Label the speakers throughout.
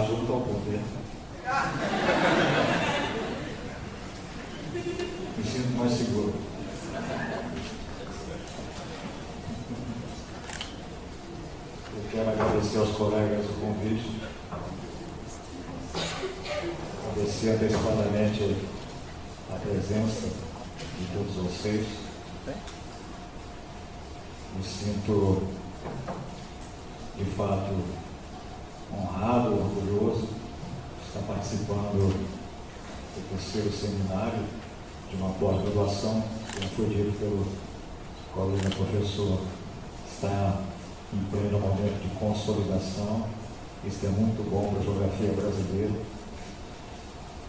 Speaker 1: junto ao poder. Me sinto mais seguro. Eu quero agradecer aos colegas o convite. Agradecer antecipadamente a presença de todos vocês. Me sinto, de fato, honrado, orgulhoso de estar participando do terceiro seminário de uma pós-graduação, como foi dito pelo colega professor, está em pleno momento de consolidação. Isso é muito bom para a geografia brasileira,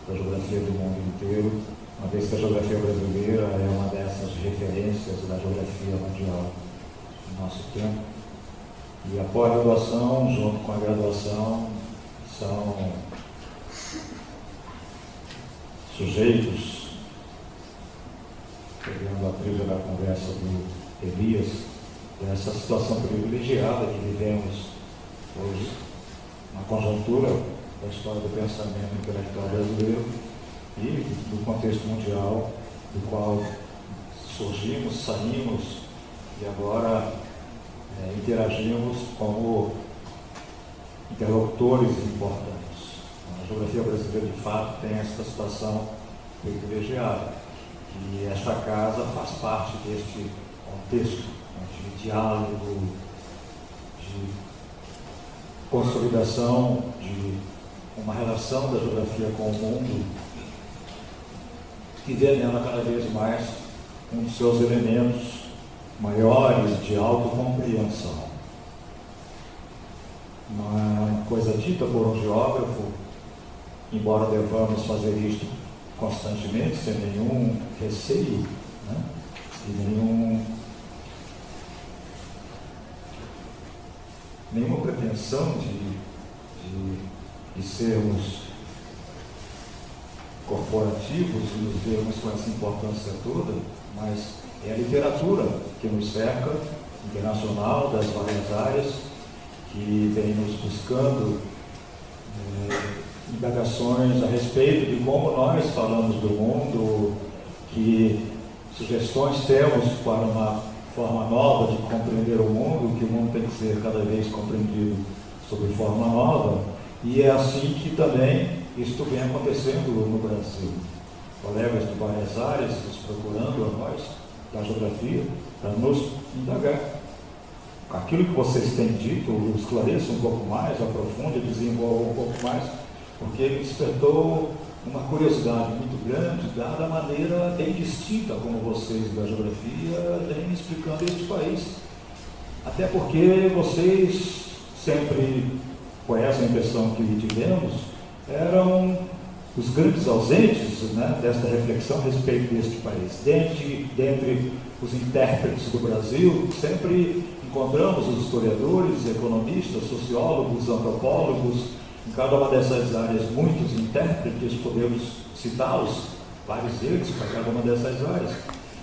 Speaker 1: para a geografia do mundo inteiro, uma vez que a geografia brasileira é uma dessas referências da geografia mundial do nosso tempo. E a pós-graduação, junto com a graduação, são sujeitos, pegando a trilha da conversa do Elias, dessa situação privilegiada que vivemos hoje, na conjuntura da história do pensamento intelectual brasileiro e do contexto mundial, do qual surgimos, saímos e agora interagimos como interlocutores importantes. A geografia brasileira, de fato, tem essa situação privilegiada. E esta casa faz parte deste contexto de diálogo, de consolidação de uma relação da geografia com o mundo, que vê nela cada vez mais um dos seus elementos maiores de autocompreensão. Uma coisa dita por um geógrafo, embora devamos fazer isto constantemente, sem nenhum receio, né? E nenhuma pretensão de sermos corporativos e nos vermos com essa importância toda, mas é a literatura que nos cerca, internacional, das várias áreas, que vem nos buscando indagações a respeito de como nós falamos do mundo, que sugestões temos para uma forma nova de compreender o mundo, que o mundo tem que ser cada vez compreendido sob forma nova, e é assim que também isto vem acontecendo no Brasil. Colegas de várias áreas nos procurando a nós, da geografia, para nos indagar. Aquilo que vocês têm dito, esclareça um pouco mais, aprofunde, desenvolva um pouco mais, porque me despertou uma curiosidade muito grande, dada a maneira bem distinta como vocês da geografia vêm explicando este país. Até porque vocês sempre, com essa impressão que tivemos, eram os grandes ausentes, né, desta reflexão a respeito deste país. Dentre os intérpretes do Brasil, sempre encontramos os historiadores, economistas, sociólogos, antropólogos, em cada uma dessas áreas, muitos intérpretes, podemos citá-los, vários deles, para cada uma dessas áreas,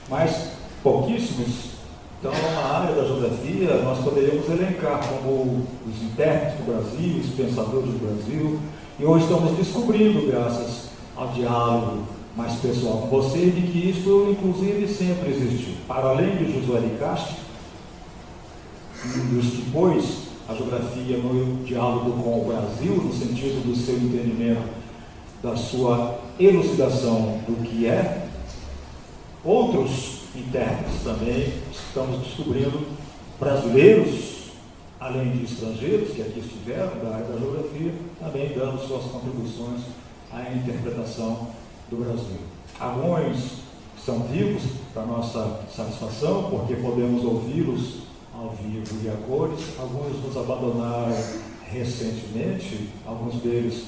Speaker 1: mas pouquíssimos. Então, na área da geografia, nós poderíamos elencar como os intérpretes do Brasil, os pensadores do Brasil, e hoje estamos descobrindo, graças ao diálogo mais pessoal com você, de que isso, inclusive, sempre existiu. Para além de Josué de Castro, um dos que pôs a geografia no diálogo com o Brasil, no sentido do seu entendimento, da sua elucidação do que é, outros intérpretes também estamos descobrindo, brasileiros, além de estrangeiros que aqui estiveram, da área da geografia, também dando suas contribuições à interpretação do Brasil. Alguns são vivos para nossa satisfação, porque podemos ouvi-los ao vivo e a cores. Alguns nos abandonaram recentemente, alguns deles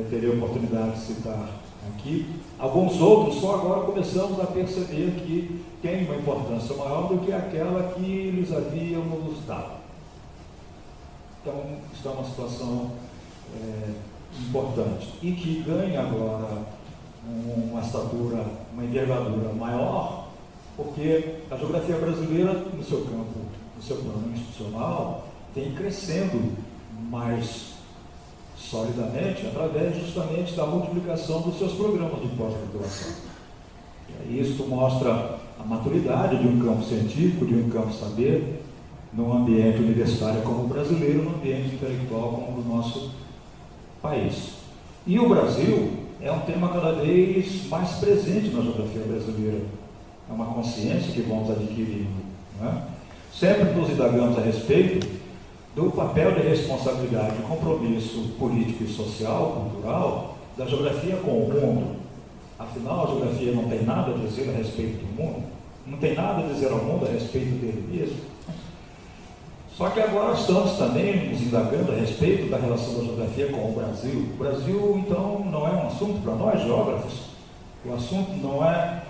Speaker 1: terei a oportunidade de citar aqui. Alguns outros só agora começamos a perceber que tem uma importância maior do que aquela que lhes havíamos dado. Então, está uma situação importante e que ganha agora uma estatura, uma envergadura maior, porque a geografia brasileira, no seu campo, no seu plano institucional, tem crescendo mais solidamente através justamente da multiplicação dos seus programas de pós-graduação. E isso mostra a maturidade de um campo científico, de um campo saber, num ambiente universitário como o brasileiro, num ambiente intelectual como o do nosso país. E o Brasil é um tema cada vez mais presente na geografia brasileira. É uma consciência que vamos adquirindo, né? Sempre nos indagamos a respeito do papel de responsabilidade, de compromisso político e social, cultural, da geografia com o mundo. Afinal, a geografia não tem nada a dizer a respeito do mundo, não tem nada a dizer ao mundo a respeito dele mesmo. Só que agora estamos também nos indagando a respeito da relação da geografia com o Brasil. O Brasil, então, não é um assunto para nós, geógrafos. O assunto não é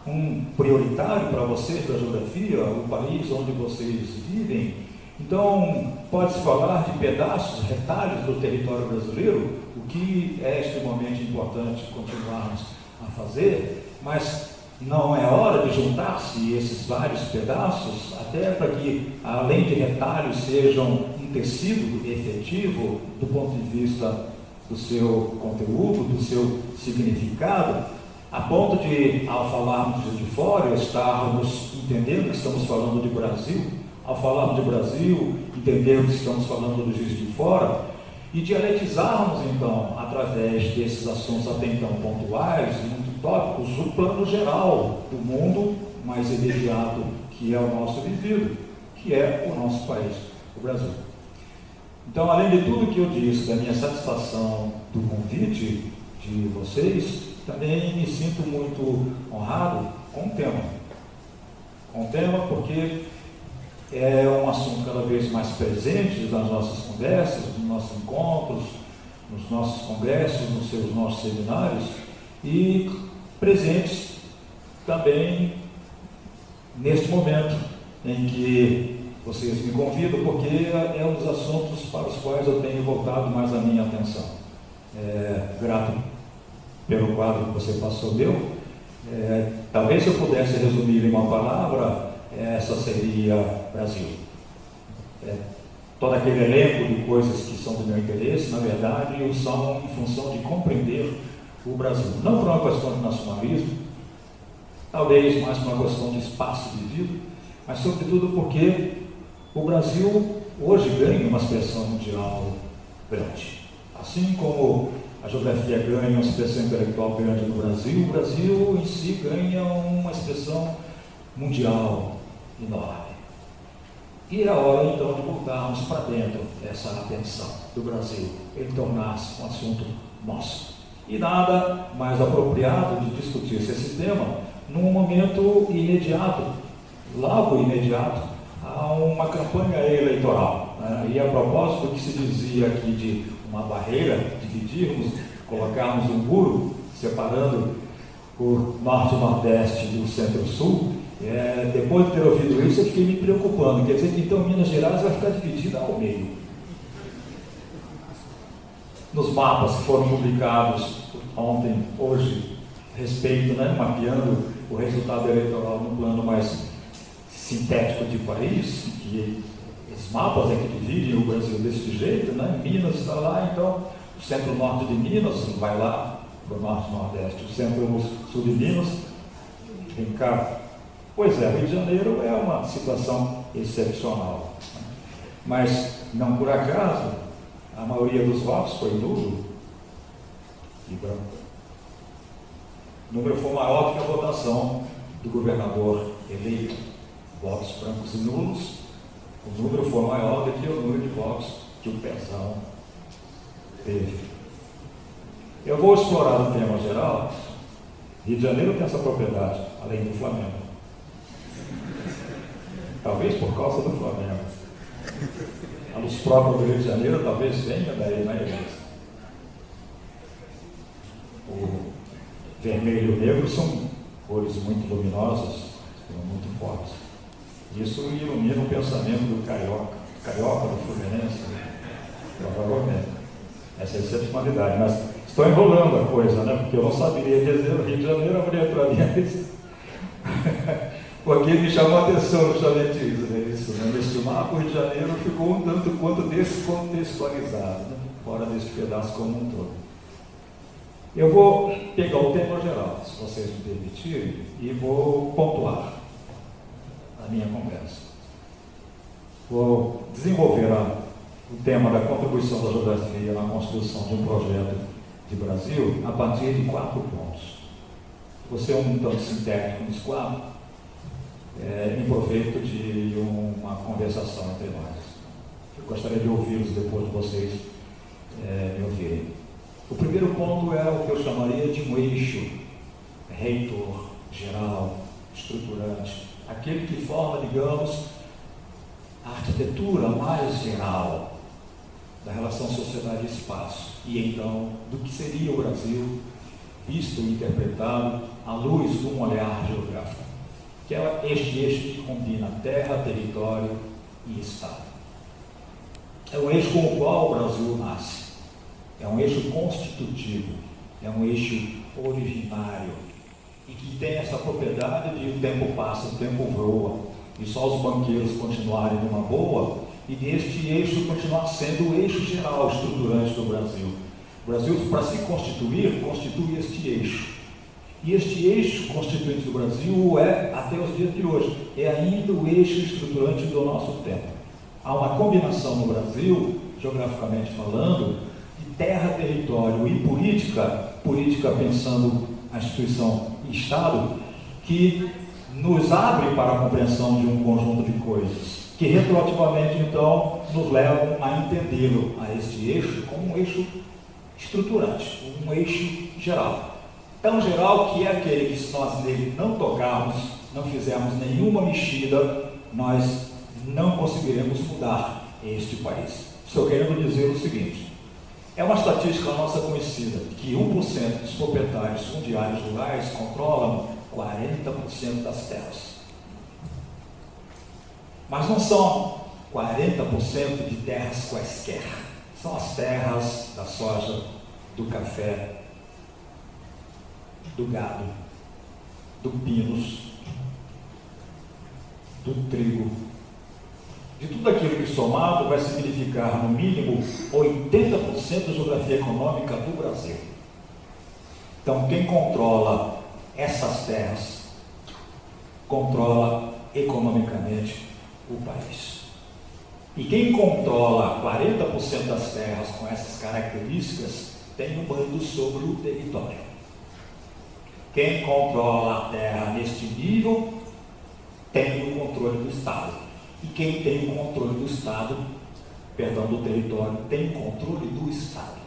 Speaker 1: um prioritário para vocês da geografia, o país onde vocês vivem. Então, pode-se falar de pedaços, retalhos do território brasileiro, o que é extremamente importante continuarmos a fazer, mas não é hora de juntar-se esses vários pedaços, até para que, além de retalhos, sejam um tecido efetivo do ponto de vista do seu conteúdo, do seu significado, a ponto de, ao falarmos de fora, estarmos entendendo que estamos falando de Brasil, ao falarmos de Brasil, entendermos que estamos falando do Juiz de Fora, e dialetizarmos, então, através desses assuntos até então pontuais e muito tópicos, o plano geral do mundo mais imediato, que é o nosso vivido, que é o nosso país, o Brasil. Então, além de tudo que eu disse, da minha satisfação do convite de vocês, também me sinto muito honrado com o tema. Com o tema porque é um assunto cada vez mais presente nas nossas conversas, nos nossos encontros, nos nossos congressos, nos nossos seminários, e presentes também neste momento em que vocês me convidam, porque é um dos assuntos para os quais eu tenho voltado mais a minha atenção. Grato pelo quadro que você passou meu. Talvez se eu pudesse resumir em uma palavra, essa seria Brasil. Todo aquele elenco de coisas que são do meu interesse, na verdade, são em função de compreender o Brasil. Não por uma questão de nacionalismo, talvez mais por uma questão de espaço de vida, mas sobretudo porque o Brasil hoje ganha uma expressão mundial grande. Assim como a geografia ganha uma expressão intelectual grande no Brasil, o Brasil em si ganha uma expressão mundial enorme. E é hora então de voltarmos para dentro dessa atenção do Brasil, ele tornar-se um assunto nosso. E nada mais apropriado de discutir esse tema num momento imediato, logo imediato, a uma campanha eleitoral. E a propósito do que se dizia aqui de uma barreira, dividirmos, colocarmos um muro separando o norte e nordeste do centro-sul, depois de ter ouvido isso, eu fiquei me preocupando. Quer dizer que então Minas Gerais vai ficar dividida ao meio. Nos mapas que foram publicados ontem, hoje, respeito, mapeando o resultado eleitoral no plano mais sintético de país, que esses mapas é que dividem o Brasil desse jeito, Minas está lá, então o centro-norte de Minas vai lá para o norte e nordeste, o centro-sul de Minas vem cá. Pois é, Rio de Janeiro é uma situação excepcional, mas não por acaso a maioria dos votos foi nulo e branco. O número foi maior do que a votação do governador eleito. Votos brancos e nulos, o número foi maior do que o número de votos que o Pezão teve. Eu vou explorar o tema geral. Rio de Janeiro tem essa propriedade, além do Flamengo. Talvez por causa do Flamengo. A luz própria do Rio de Janeiro talvez venha daí, o vermelho e o negro são cores muito luminosas, muito fortes. Isso ilumina o pensamento do carioca do Fluminense, provavelmente. Essa é a excepcionalidade, mas estou enrolando a coisa, porque eu não saberia dizer o Rio de Janeiro, eu não entraria nisso. Porque me chamou a atenção justamente isso, Neste mapa, o Rio de Janeiro ficou um tanto quanto descontextualizado. fora deste pedaço como um todo. Eu vou pegar o tema geral, se vocês me permitirem, e vou pontuar a minha conversa. Vou desenvolver o tema da contribuição da geografia na construção de um projeto de Brasil a partir de 4 pontos. Você é um tanto sintético nos 4, em proveito de uma conversação entre nós. Eu gostaria de ouvi-los depois de vocês me ouvirem. O primeiro ponto é o que eu chamaria de um eixo reitor, geral, estruturante, aquele que forma, digamos, a arquitetura mais geral da relação sociedade e espaço, e então do que seria o Brasil visto e interpretado à luz de um olhar geográfico, que é este eixo que combina terra, território e Estado. É um eixo com o qual o Brasil nasce. É um eixo constitutivo, é um eixo originário, e que tem essa propriedade de o tempo passa, o tempo voa, e só os banqueiros continuarem numa boa, e deste eixo continuar sendo o eixo geral estruturante do Brasil. O Brasil, para se constituir, constitui este eixo. E este eixo constituinte do Brasil é, até os dias de hoje, é ainda o eixo estruturante do nosso tempo. Há uma combinação no Brasil, geograficamente falando, terra, território e política pensando a instituição e Estado, que nos abre para a compreensão de um conjunto de coisas, que retroativamente, então, nos levam a entendê-lo, a este eixo, como um eixo estruturante, um eixo geral. Tão geral que é aquele que, se nós nele não tocarmos, não fizermos nenhuma mexida, nós não conseguiremos mudar este país. Estou querendo dizer o seguinte: é uma estatística nossa conhecida, que 1% dos proprietários fundiários rurais controlam 40% das terras. Mas não são 40% de terras quaisquer. São as terras da soja, do café, do gado, do pinus, do trigo, de tudo aquilo que somado vai significar, no mínimo, 80% da geografia econômica do Brasil. Então, quem controla essas terras, controla economicamente o país. E quem controla 40% das terras com essas características, tem um mando sobre o território. Quem controla a terra neste nível, tem o controle do Estado. E quem tem o controle do Estado, do território, tem o controle do Estado.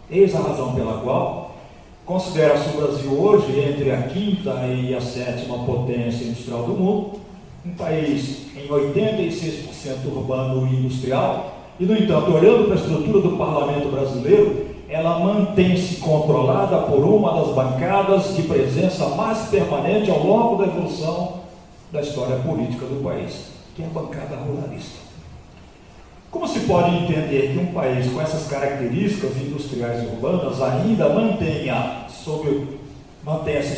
Speaker 1: Eis a razão pela qual considera-se o Brasil hoje entre a 5ª e a 7ª potência industrial do mundo, um país em 86% urbano e industrial, e, no entanto, olhando para a estrutura do parlamento brasileiro, ela mantém-se controlada por uma das bancadas de presença mais permanente ao longo da evolução da história política do país, que é a bancada ruralista. Como se pode entender que um país com essas características industriais e urbanas ainda mantenha-se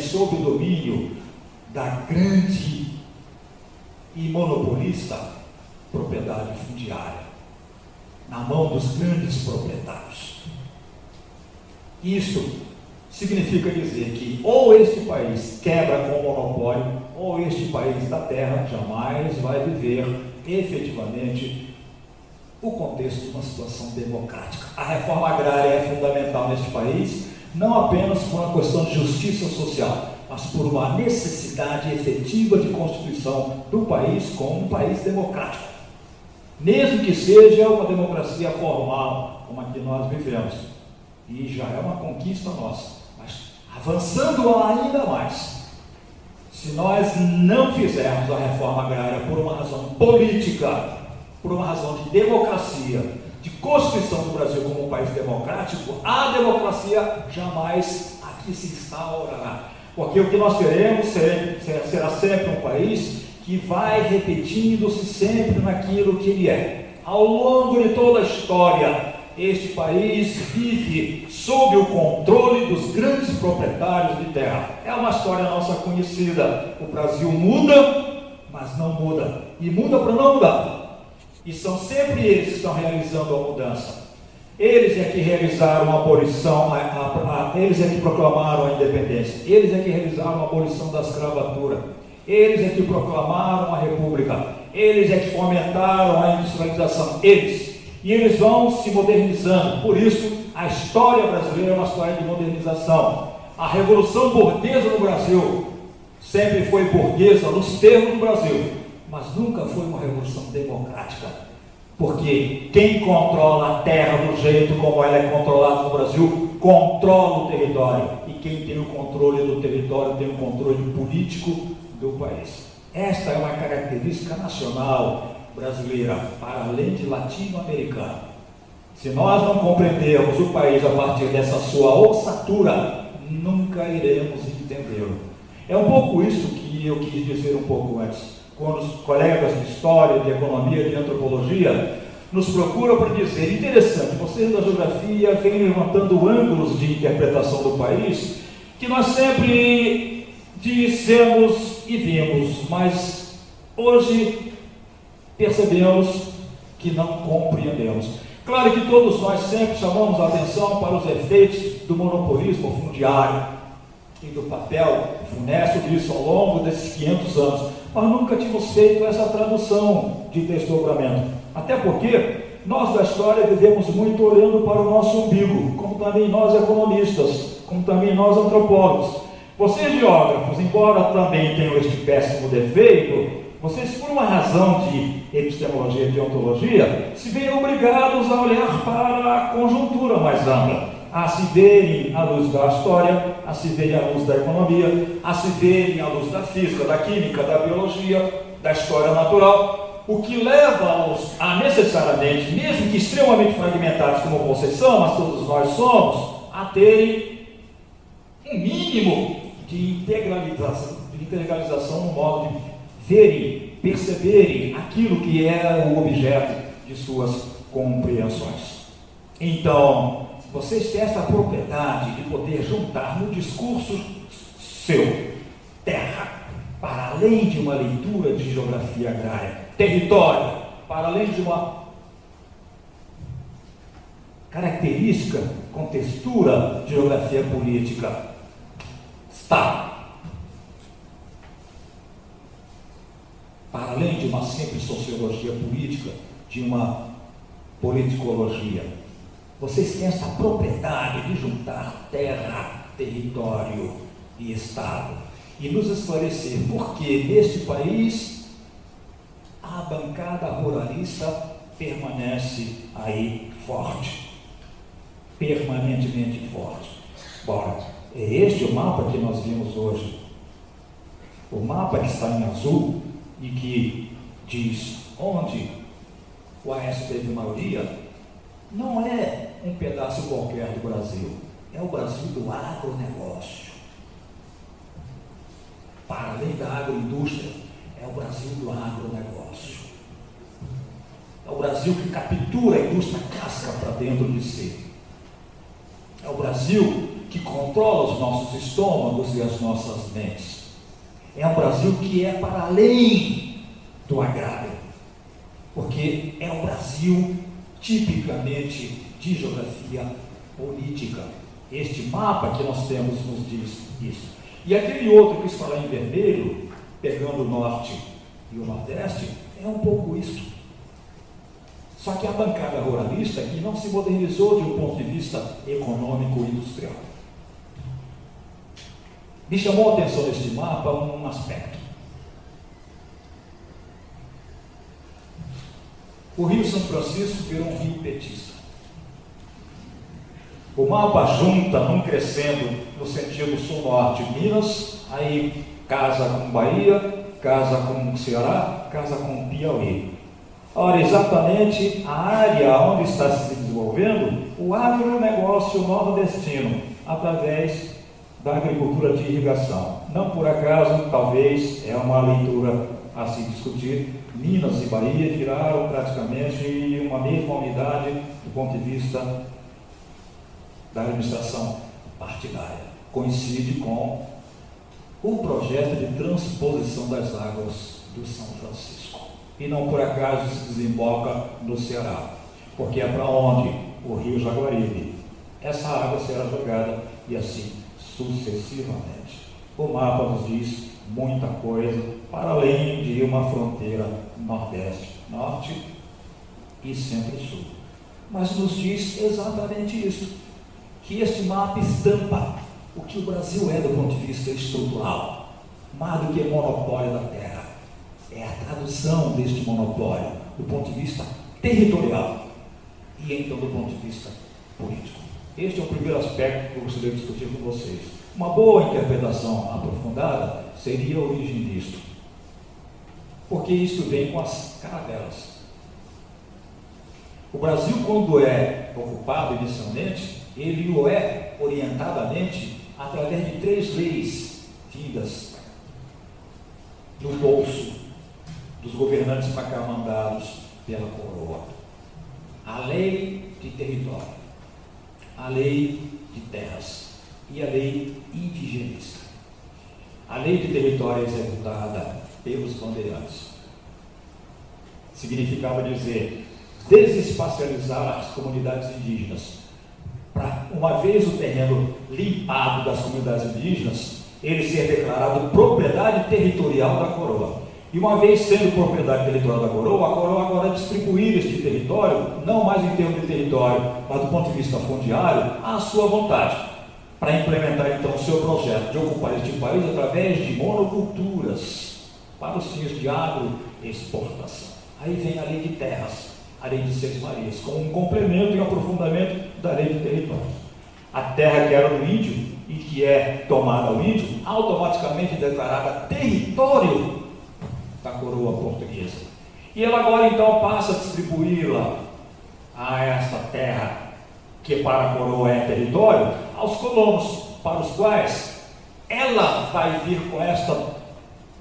Speaker 1: sob o domínio da grande e monopolista propriedade fundiária, na mão dos grandes proprietários? Isto significa dizer que ou este país quebra com o monopólio, ou este país da terra jamais vai viver efetivamente o contexto de uma situação democrática. A reforma agrária é fundamental neste país, não apenas por uma questão de justiça social, mas por uma necessidade efetiva de constituição do país como um país democrático. Mesmo que seja uma democracia formal, como a que nós vivemos. E já é uma conquista nossa. Mas avançando ainda mais, se nós não fizermos a reforma agrária por uma razão política, por uma razão de democracia, de constituição do Brasil como um país democrático, a democracia jamais aqui se instaurará. Porque o que nós teremos será sempre um país que vai repetindo-se sempre naquilo que ele é. Ao longo de toda a história, este país vive sob o controle dos grandes proprietários de terra. É uma história nossa conhecida. O Brasil muda, mas não muda. E muda para não mudar. E são sempre eles que estão realizando a mudança. Eles é que realizaram a abolição, eles é que proclamaram a independência, eles é que realizaram a abolição da escravatura, eles é que proclamaram a república, eles é que fomentaram a industrialização, e eles vão se modernizando. Por isso, a história brasileira é uma história de modernização. A Revolução Burguesa no Brasil sempre foi burguesa nos termos do Brasil, mas nunca foi uma revolução democrática. Porque quem controla a terra do jeito como ela é controlada no Brasil, controla o território. E quem tem o controle do território tem o controle político do país. Esta é uma característica nacional brasileira, para além de latino-americana. Se nós não compreendermos o país a partir dessa sua ossatura, nunca iremos entendê-lo. É um pouco isso que eu quis dizer um pouco antes. Quando os colegas de história, de economia, de antropologia nos procuram para dizer, interessante, vocês da geografia vêm levantando ângulos de interpretação do país que nós sempre dissemos e vimos, mas hoje percebemos que não compreendemos. Claro que todos nós sempre chamamos a atenção para os efeitos do monopolismo fundiário e do papel funesto disso ao longo desses 500 anos, mas nunca tínhamos feito essa tradução de desdobramento, até porque nós da história vivemos muito olhando para o nosso umbigo, como também nós economistas, como também nós antropólogos. Vocês geógrafos, embora também tenham este péssimo defeito, vocês, por uma razão de epistemologia e de ontologia, se veem obrigados a olhar para a conjuntura mais ampla, a se verem à luz da história, a se verem à luz da economia, a se verem à luz da física, da química, da biologia, da história natural, o que leva-os a necessariamente, mesmo que extremamente fragmentados como vocês são, mas todos nós somos, a terem um mínimo de integralização no modo de verem, perceberem aquilo que é o objeto de suas compreensões. Então, vocês têm essa propriedade de poder juntar no discurso seu, terra, para além de uma leitura de geografia agrária, território, para além de uma característica com textura de geografia política, Estado. Para além de uma simples sociologia política, de uma politicologia, vocês têm essa propriedade de juntar terra, território e Estado e nos esclarecer por que neste país a bancada ruralista permanece aí forte, permanentemente forte. Bora, é este o mapa que nós vimos hoje. O mapa que está em azul e que diz onde o Aécio teve maioria, não é um pedaço qualquer do Brasil, é o Brasil do agronegócio. Para além da agroindústria, é o Brasil do agronegócio. É o Brasil que captura a indústria casca para dentro de si. É o Brasil que controla os nossos estômagos e as nossas mentes. É um Brasil que é para além do agrário, porque é um Brasil tipicamente de geografia política. Este mapa que nós temos nos diz isso. E aquele outro que quis falar em vermelho, pegando o norte e o nordeste, é um pouco isso. Só que a bancada ruralista que não se modernizou de um ponto de vista econômico e industrial. Me chamou a atenção neste mapa um aspecto. O Rio São Francisco virou um rio petista. O mapa junta, num crescendo, no sentido sul-norte, Minas, aí casa com Bahia, casa com Ceará, casa com Piauí. Ora, exatamente a área onde está se desenvolvendo o agronegócio nordestino, através da agricultura de irrigação. Não por acaso, talvez, é uma leitura a se discutir, Minas e Bahia viraram praticamente uma mesma unidade do ponto de vista da administração partidária. Coincide com o projeto de transposição das águas do São Francisco. E não por acaso se desemboca no Ceará, porque é para onde o rio Jaguaribe. Essa água será jogada e assim sucessivamente. O mapa nos diz muita coisa, para além de uma fronteira nordeste, norte e centro-sul. Mas nos diz exatamente isso, que este mapa estampa o que o Brasil é do ponto de vista estrutural, mais do que monopólio da terra. É a tradução deste monopólio do ponto de vista territorial e então do ponto de vista político. Este é o primeiro aspecto que eu gostaria de discutir com vocês. Uma boa interpretação aprofundada seria a origem disto, porque isto vem com as caravelas. O Brasil, quando é ocupado inicialmente, ele o é orientadamente através de 3 leis vindas do bolso dos governantes para cá mandados pela coroa. A lei de território, a lei de terras e a lei indigenista. A lei de território é executada pelos bandeirantes. Significava dizer desespacializar as comunidades indígenas. Para, uma vez o terreno limpado das comunidades indígenas, ele ser declarado propriedade territorial da coroa. E uma vez sendo propriedade territorial da coroa, a coroa agora distribuir este território, não mais em termos de território, mas do ponto de vista fundiário, à sua vontade, para implementar então o seu projeto de ocupar este país através de monoculturas, para os fins de agroexportação. Aí vem a lei de terras, a lei de Seis Marias, como um complemento e um aprofundamento da lei de territórios. A terra que era do índio e que é tomada ao índio, automaticamente declarada território da coroa portuguesa. E ela agora então passa a distribuí-la a esta terra, que para a coroa é território, aos colonos, para os quais ela vai vir com esta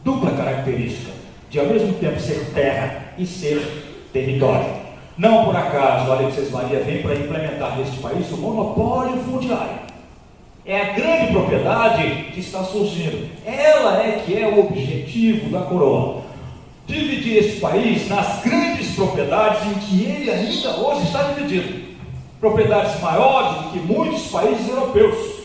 Speaker 1: dupla característica, de ao mesmo tempo ser terra e ser território. Não por acaso a Lei de Seis Marias vem para implementar neste país o monopólio fundiário. É a grande propriedade que está surgindo. Ela é que é o objetivo da coroa. Dividir este país nas grandes propriedades em que ele ainda hoje está dividido. Propriedades maiores do que muitos países europeus.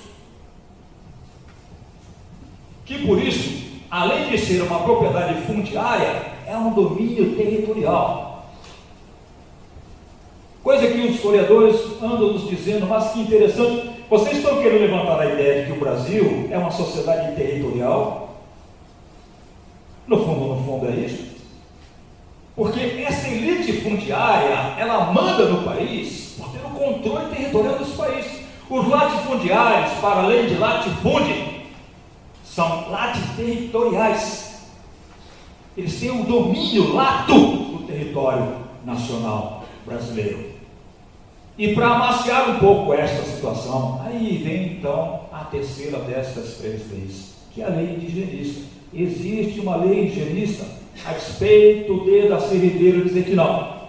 Speaker 1: Que por isso, além de ser uma propriedade fundiária, é um domínio territorial. Coisa que os historiadores andam nos dizendo, mas que interessante, vocês estão querendo levantar a ideia de que o Brasil é uma sociedade territorial? No fundo é isso. Porque essa elite fundiária, ela manda no país por ter o controle territorial desse país. Os latifundiários, para além de latifúndio, são latiterritoriais. Eles têm o domínio lato do território nacional brasileiro. E para amaciar um pouco esta situação, aí vem então a terceira destas 3 leis, que é a lei indigenista. Existe uma lei indigenista, a despeito de da Serrideira dizer que não,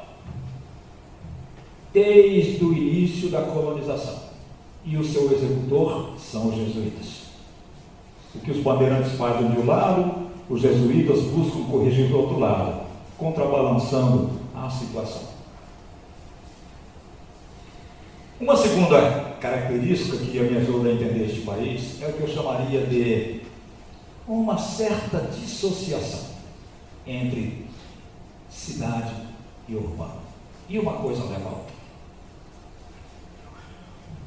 Speaker 1: desde o início da colonização, e o seu executor são os jesuítas. O que os bandeirantes fazem de um lado, os jesuítas buscam corrigir do outro lado, contrabalançando a situação. Uma segunda característica que me ajuda a entender este país é o que eu chamaria de uma certa dissociação entre cidade e urbano. E uma coisa leva a outra.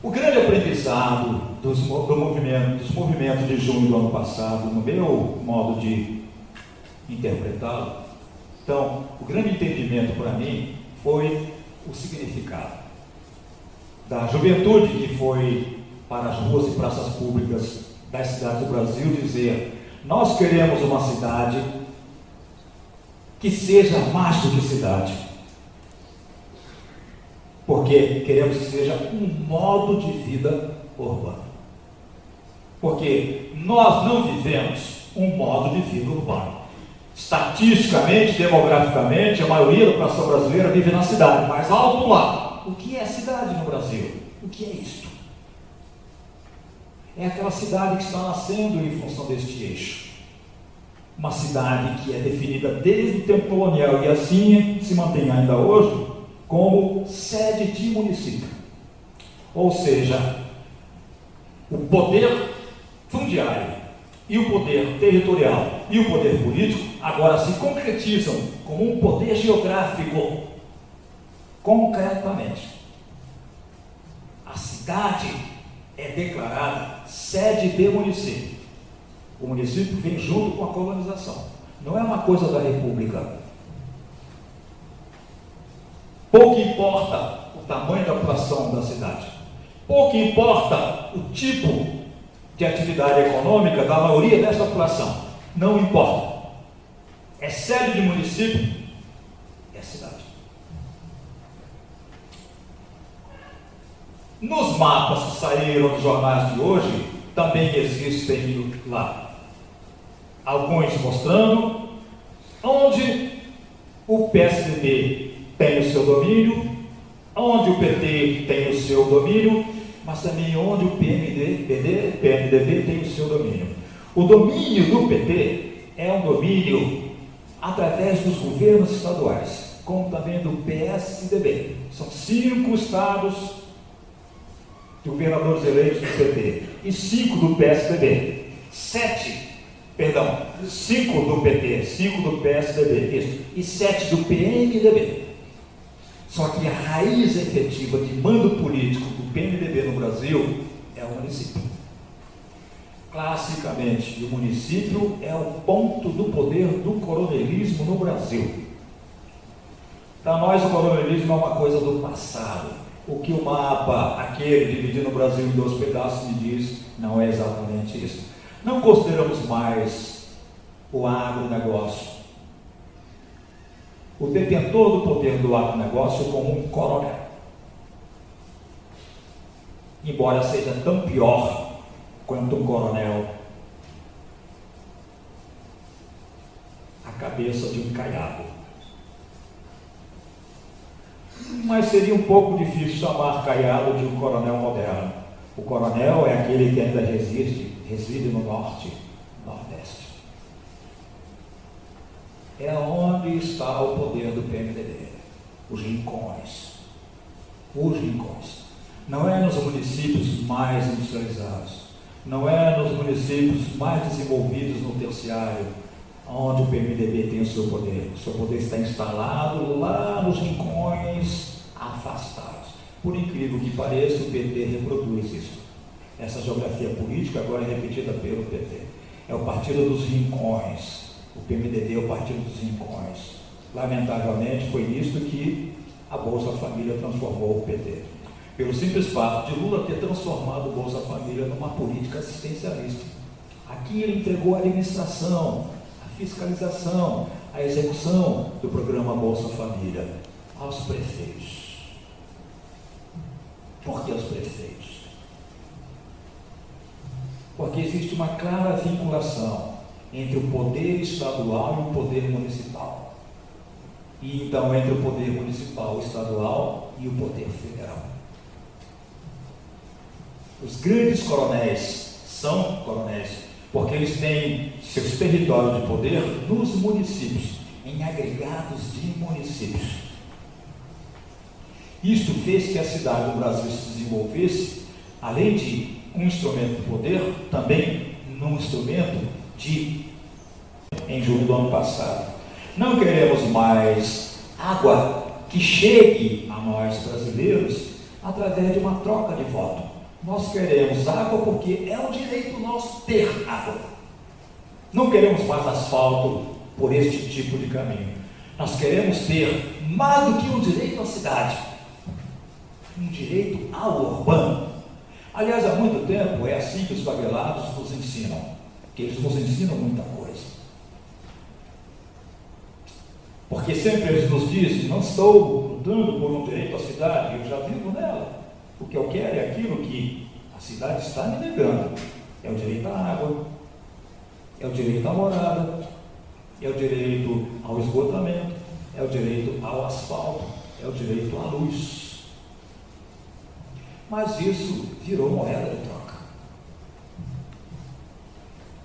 Speaker 1: O grande aprendizado dos movimentos de junho do ano passado, no meu modo de interpretá-lo, então, o grande entendimento para mim foi o significado da juventude que foi para as ruas e praças públicas das cidades do Brasil dizer: nós queremos uma cidade que seja mais do que cidade, porque queremos que seja um modo de vida urbano, porque nós não vivemos um modo de vida urbano. Estatisticamente, demograficamente, a maioria da população brasileira vive na cidade, mas alto lá. O que é cidade no Brasil? O que é isto? É aquela cidade que está nascendo em função deste eixo. Uma cidade que é definida desde o tempo colonial e assim se mantém ainda hoje como sede de município. Ou seja, o poder fundiário e o poder territorial e o poder político agora se concretizam como um poder geográfico, concretamente. A cidade é declarada sede de município. O município vem junto com a colonização. Não é uma coisa da República. Pouco importa o tamanho da população da cidade. Pouco importa o tipo de atividade econômica da maioria dessa população. Não importa. É sede de município, é cidade. Nos mapas que saíram dos jornais de hoje, também existem lá alguns mostrando onde o PSDB tem o seu domínio, onde o PT tem o seu domínio, mas também onde o PMDB tem o seu domínio. O domínio do PT é um domínio através dos governos estaduais, como também do PSDB. São 5 estados de governadores eleitos do PT e 5 do PSDB. 5 do PT, 5 do PSDB, isso, e 7 do PMDB. Só que a raiz efetiva de mando político do PMDB no Brasil é o município. Classicamente, o município é o ponto do poder do coronelismo no Brasil. Para nós, o coronelismo é uma coisa do passado. O que o mapa, aquele dividindo o Brasil em 2 pedaços, me diz, não é exatamente isso. Não consideramos mais o agronegócio, o detentor do poder do agronegócio, como um coronel. Embora seja tão pior quanto um coronel, a cabeça de um caiado. Mas seria um pouco difícil chamar caiado de um coronel moderno. O coronel é aquele que ainda reside no norte, nordeste. É onde está o poder do PMDB. Os rincões. Os rincões. Não é nos municípios mais industrializados. Não é nos municípios mais desenvolvidos no terciário, onde o PMDB tem o seu poder. O seu poder está instalado lá nos rincões afastados. Por incrível que pareça, o PT reproduz isso. Essa geografia política agora é repetida pelo PT. É o partido dos rincões. O PMDB é o partido dos rincões. Lamentavelmente, foi nisto que a Bolsa Família transformou o PT. Pelo simples fato de Lula ter transformado o Bolsa Família numa política assistencialista. Aqui ele entregou a administração, a fiscalização, a execução do programa Bolsa Família aos prefeitos. Por que aos prefeitos? Porque existe uma clara vinculação entre o poder estadual e o poder municipal. E então entre o poder municipal, estadual e o poder federal. Os grandes coronéis são coronéis porque eles têm seus territórios de poder nos municípios, em agregados de municípios. Isto fez que a cidade do Brasil se desenvolvesse, além de um instrumento de poder, também num instrumento em julho do ano passado. Não queremos mais água que chegue a nós brasileiros através de uma troca de voto. Nós queremos água porque é um direito nosso ter água. Não queremos mais asfalto por este tipo de caminho. Nós queremos ter mais do que um direito à cidade, um direito ao urbano. Aliás, há muito tempo é assim que os favelados nos ensinam, que eles nos ensinam muita coisa. Porque sempre eles nos dizem, não estou lutando por um direito à cidade, eu já vivo nela. O que eu quero é aquilo que a cidade está me negando. É o direito à água, é o direito à morada, é o direito ao esgotamento, é o direito ao asfalto, é o direito à luz. Mas isso virou moeda de troca.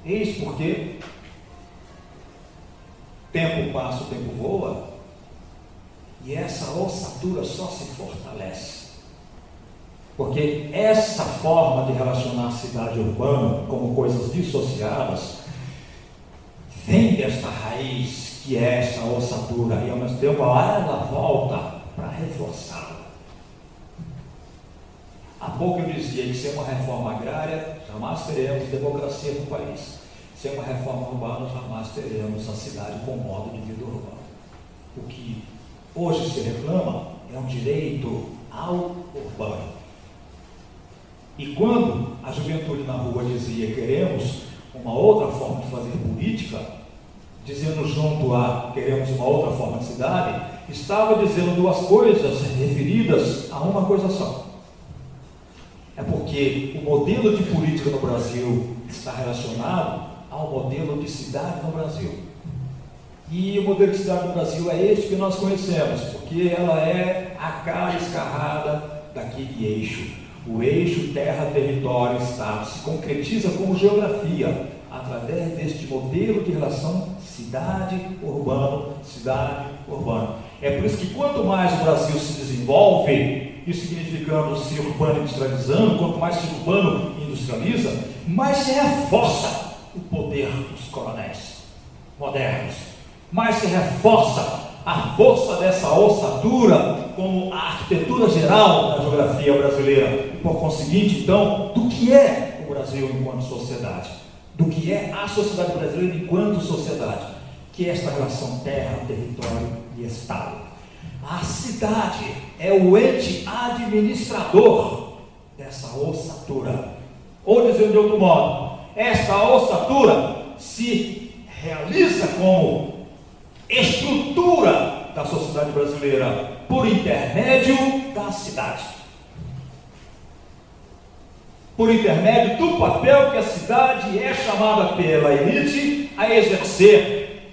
Speaker 1: Eis porque tempo passa, o tempo voa, e essa ossatura só se fortalece. Porque essa forma de relacionar a cidade urbana como coisas dissociadas vem desta raiz que é essa ossatura, e ao mesmo tempo ela volta para reforçá-la. Há pouco eu dizia que sem uma reforma agrária jamais teremos democracia no país. Sem uma reforma urbana jamais teremos a cidade com modo de vida urbano. O que hoje se reclama é um direito ao urbano. E quando a juventude na rua dizia queremos uma outra forma de fazer política, dizendo junto a queremos uma outra forma de cidade, estava dizendo duas coisas referidas a uma coisa só. É porque o modelo de política no Brasil está relacionado ao modelo de cidade no Brasil. E o modelo de cidade no Brasil é este que nós conhecemos, porque ela é a cara escarrada daquele eixo. O eixo terra-território-estado se concretiza como geografia, através deste modelo de relação cidade-urbano, cidade-urbano. É por isso que quanto mais o Brasil se desenvolve, isso significando se urbano industrializando, quanto mais se urbano industrializa, mais se reforça o poder dos coronéis modernos, mais se reforça a força dessa ossatura como a arquitetura geral da geografia brasileira. Por conseguinte, então, do que é o Brasil enquanto sociedade? Do que é a sociedade brasileira enquanto sociedade? Que é esta relação terra, território e estado. A cidade é o ente administrador dessa ossatura. Ou dizendo de outro modo, esta ossatura se realiza como estrutura da sociedade brasileira por intermédio da cidade. Por intermédio do papel que a cidade é chamada pela elite a exercer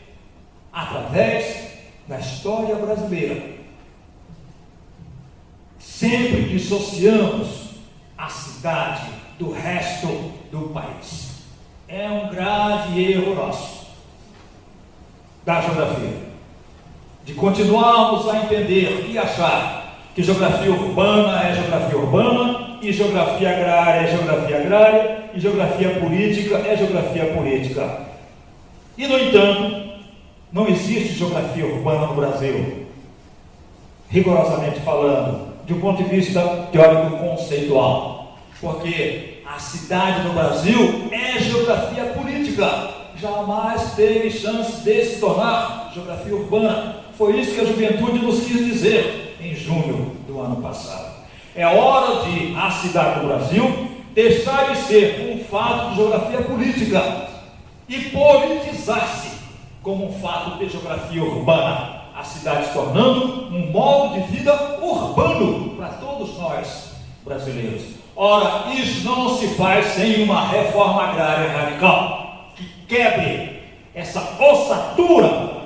Speaker 1: através da história brasileira. Sempre dissociamos a cidade do resto do país. É um grave erro nosso da geografia, de continuarmos a entender e achar que geografia urbana é geografia urbana, e geografia agrária é geografia agrária, e geografia política é geografia política. E, no entanto, não existe geografia urbana no Brasil, rigorosamente falando, de um ponto de vista teórico conceitual, porque a cidade no Brasil é geografia política. Jamais teve chance de se tornar geografia urbana. Foi isso que a juventude nos quis dizer em junho do ano passado. É hora de a cidade do Brasil deixar de ser um fato de geografia política e politizar-se como um fato de geografia urbana. A cidade se tornando um modo de vida urbano para todos nós brasileiros. Ora, isso não se faz sem uma reforma agrária radical que quebre essa ossatura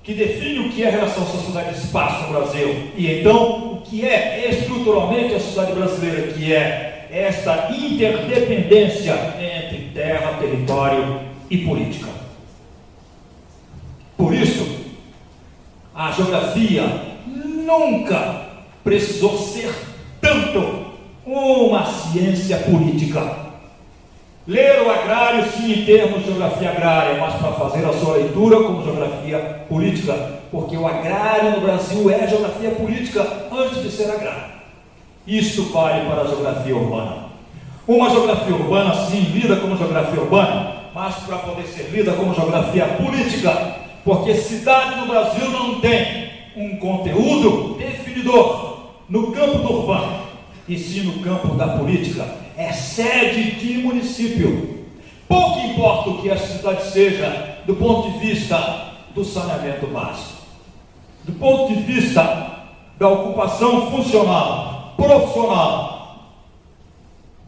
Speaker 1: que define o que é a relação sociedade-espaço no Brasil, e então o que é estruturalmente a sociedade brasileira, que é esta interdependência entre terra, território e política. Por isso, a geografia nunca precisou ser tanto uma ciência política. Ler o agrário, sim, em termos de geografia agrária, mas para fazer a sua leitura como geografia política, porque o agrário no Brasil é geografia política antes de ser agrário. Isto vale para a geografia urbana. Uma geografia urbana, sim, lida como geografia urbana, mas para poder ser lida como geografia política, porque cidade no Brasil não tem um conteúdo definidor no campo do urbano, e sim no campo da política. É sede de município. Pouco importa o que a cidade seja do ponto de vista do saneamento básico, do ponto de vista da ocupação funcional, profissional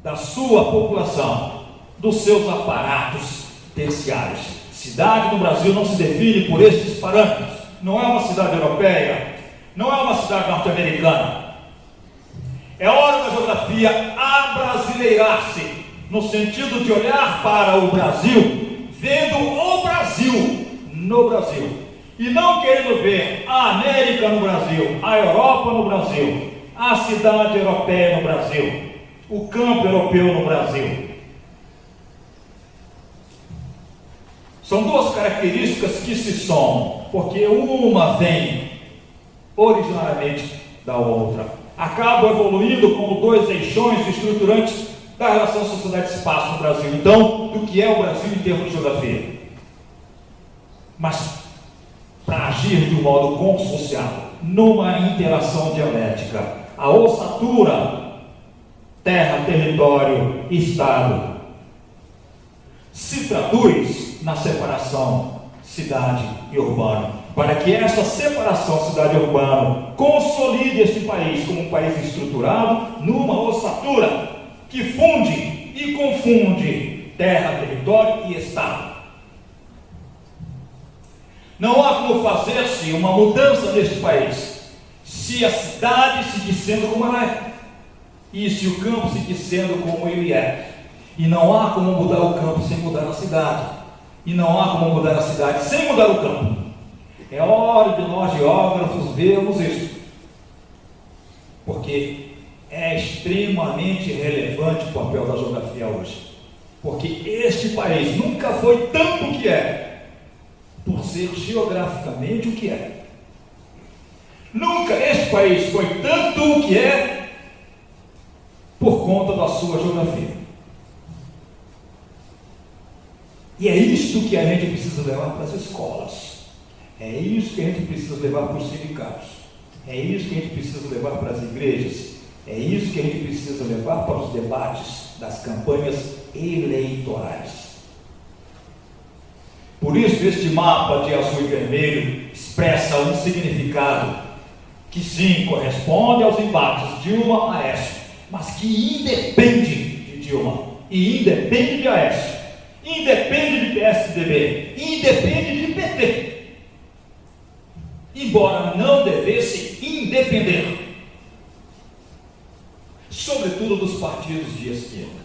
Speaker 1: da sua população, dos seus aparatos terciários. Cidade no Brasil não se define por estes parâmetros. Não é uma cidade europeia, não é uma cidade norte-americana. É hora da geografia abrasileirar-se, no sentido de olhar para o Brasil, vendo o Brasil no Brasil, e não querendo ver a América no Brasil, a Europa no Brasil, a cidade europeia no Brasil. o campo europeu no Brasil? São duas características que se somam, porque uma vem originariamente da outra. Acabam evoluindo como dois eixões estruturantes da relação sociedade-espaço no Brasil. Então, do que é o Brasil em termos de geografia. Mas, para agir de um modo consociado, numa interação dialética, a ossatura terra, território, estado se traduz na separação cidade e urbano. Para que essa separação cidade e urbano consolide este país como um país estruturado numa ossatura que funde e confunde terra, território e estado. Não há como fazer-se uma mudança neste país se a cidade seguir sendo como ela é e se o campo seguir sendo como ele é. E não há como mudar o campo sem mudar a cidade. E não há como mudar a cidade sem mudar o campo. É hora de nós geógrafos vermos isso, porque é extremamente relevante o papel da geografia hoje. Porque este país nunca foi tanto o que é, por ser geograficamente o que é. Nunca este país foi tanto o que é, por conta da sua geografia. E é isto que a gente precisa levar para as escolas. É isso que a gente precisa levar para os sindicatos. É isso que a gente precisa levar para as igrejas. É isso que a gente precisa levar para os debates das campanhas eleitorais. Por isso, este mapa de azul e vermelho expressa um significado que sim, corresponde aos embates Dilma Aécio, mas que independe de Dilma, e independe de Aécio, independe de PSDB, independe de PT. Embora não devesse independer, sobretudo dos partidos de esquerda.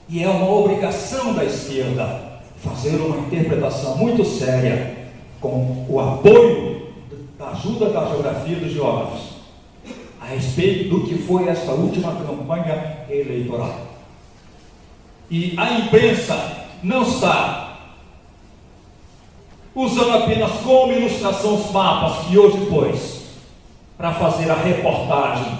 Speaker 1: E é uma obrigação da esquerda fazer uma interpretação muito séria com o apoio da ajuda da geografia dos geógrafos a respeito do que foi esta última campanha eleitoral. E a imprensa não está usando apenas como ilustração os mapas que hoje pôs para fazer a reportagem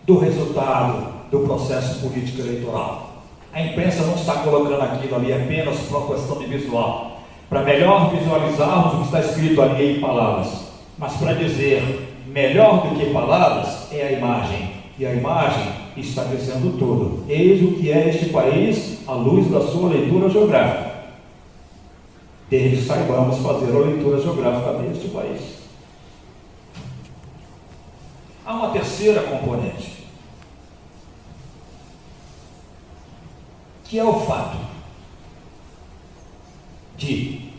Speaker 1: do resultado do processo político eleitoral. A imprensa não está colocando aquilo ali apenas por uma questão de visual, para melhor visualizarmos o que está escrito ali em palavras, mas para dizer melhor do que palavras é a imagem, e a imagem está dizendo tudo. Eis o que é este país à luz da sua leitura geográfica. Desde que saibamos fazer a leitura geográfica deste país. Há uma terceira componente, que é o fato de,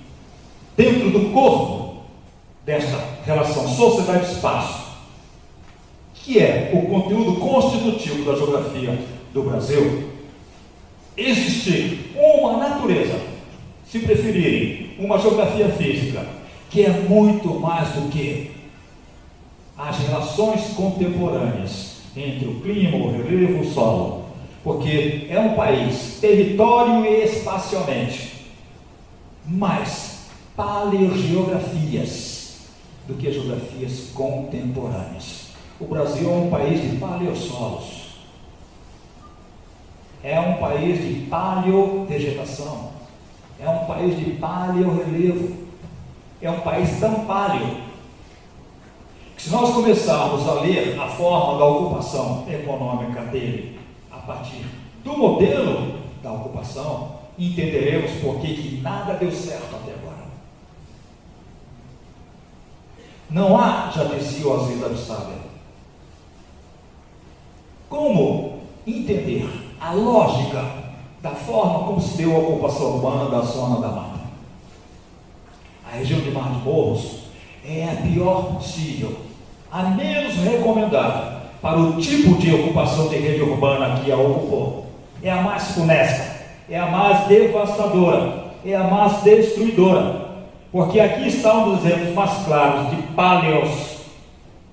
Speaker 1: dentro do corpo desta relação sociedade-espaço, que é o conteúdo constitutivo da geografia do Brasil, existir uma natureza, se preferirem, uma geografia física, que é muito mais do que as relações contemporâneas entre o clima, o relevo e o solo, porque é um país, território e espacialmente, mais paleogeografias do que geografias contemporâneas. O Brasil é um país de paleossolos, é um país de paleovegetação, é um país de paleorrelevo, é um país tão paleo que, se nós começarmos a ler a forma da ocupação econômica dele a partir do modelo da ocupação, entenderemos por que nada deu certo até agora. Não há, já dizia o Aziz Absaber, como entender a lógica da forma como se deu a ocupação urbana da zona da mata. A região de Mar de Morros é a pior possível, a menos recomendável para o tipo de ocupação de rede urbana que a ocupou. É a mais funesta, é a mais devastadora, é a mais destruidora, porque aqui está um dos exemplos mais claros de paleos